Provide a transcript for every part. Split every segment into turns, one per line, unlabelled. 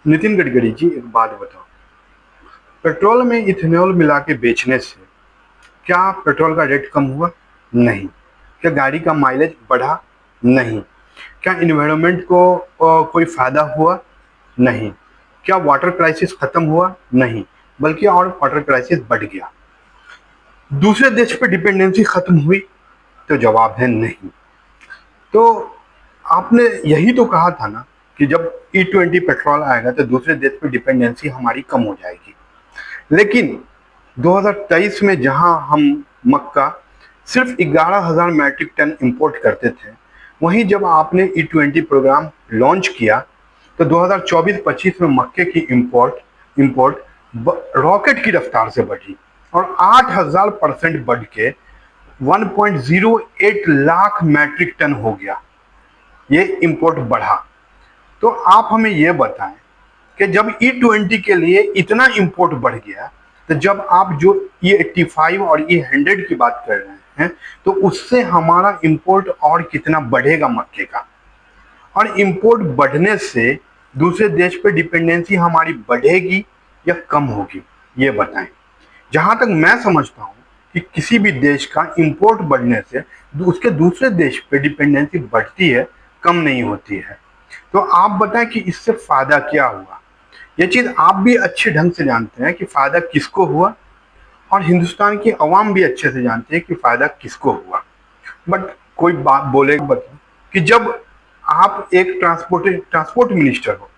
नितिन गडकरी जी, एक बात बताओ, पेट्रोल में इथेनॉल मिला के बेचने से क्या पेट्रोल का रेट कम हुआ? नहीं। क्या गाड़ी का माइलेज बढ़ा? नहीं। क्या इन्वायरमेंट को कोई फायदा हुआ? नहीं। क्या वाटर क्राइसिस खत्म हुआ? नहीं, बल्कि और वाटर क्राइसिस बढ़ गया। दूसरे देश पे डिपेंडेंसी खत्म हुई? तो जवाब है नहीं। तो आपने यही तो कहा था ना कि जब E20 पेट्रोल आएगा तो दूसरे देश पे डिपेंडेंसी हमारी कम हो जाएगी। लेकिन 2023 में जहां हम मक्का सिर्फ 11,000 मैट्रिक टन इंपोर्ट करते थे, वहीं जब आपने E20 प्रोग्राम लॉन्च किया तो 2024-25 में मक्के की इंपोर्ट इंपोर्ट रॉकेट की रफ्तार से बढ़ी और 8,000% बढ़ के 1.08 लाख मैट्रिक टन हो गया। ये इंपोर्ट बढ़ा। तो आप हमें ये बताएं कि जब E20 के लिए इतना इंपोर्ट बढ़ गया, तो जब आप जो E85 और E100 की बात कर रहे हैं, तो उससे हमारा इंपोर्ट और कितना बढ़ेगा मक्के का? और इंपोर्ट बढ़ने से दूसरे देश पे डिपेंडेंसी हमारी बढ़ेगी या कम होगी? ये बताएं। जहां तक मैं समझता हूं कि किसी भी देश का इंपोर्ट बढ़ने से उसके दूसरे देश पे डिपेंडेंसी बढ़ती है, कम नहीं होती है। तो आप बताएं कि इससे फायदा क्या हुआ? ये चीज आप भी अच्छे ढंग से जानते हैं कि फायदा किसको हुआ, और हिंदुस्तान की आवाम भी अच्छे से जानती है कि फायदा किसको हुआ। बट कोई बात बोलेगा बताओ कि जब आप एक ट्रांसपोर्ट मिनिस्टर हो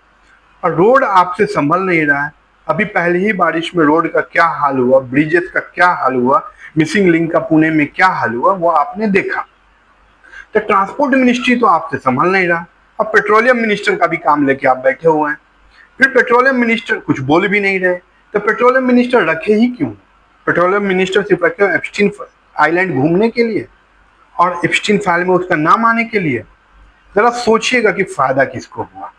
और रोड आपसे संभल नहीं रहा है, अभी पहले ही बारिश में रोड का क्या हाल हुआ, ब्रिजेस का क्या हाल हुआ, मिसिंग लिंक का पुणे में क्या हाल हुआ, वो आपने देखा। तो ट्रांसपोर्ट मिनिस्ट्री तो आपसे संभल नहीं रहा, और पेट्रोलियम मिनिस्टर का भी काम लेके आप बैठे हुए हैं। फिर पेट्रोलियम मिनिस्टर कुछ बोल भी नहीं रहे, तो पेट्रोलियम मिनिस्टर रखे ही क्यों? पेट्रोलियम मिनिस्टर सिर्फ रखे हो एप्स्टीन आइलैंड घूमने के लिए और एप्स्टीन फाइल में उसका नाम आने के लिए? जरा सोचिएगा कि फायदा किसको हुआ।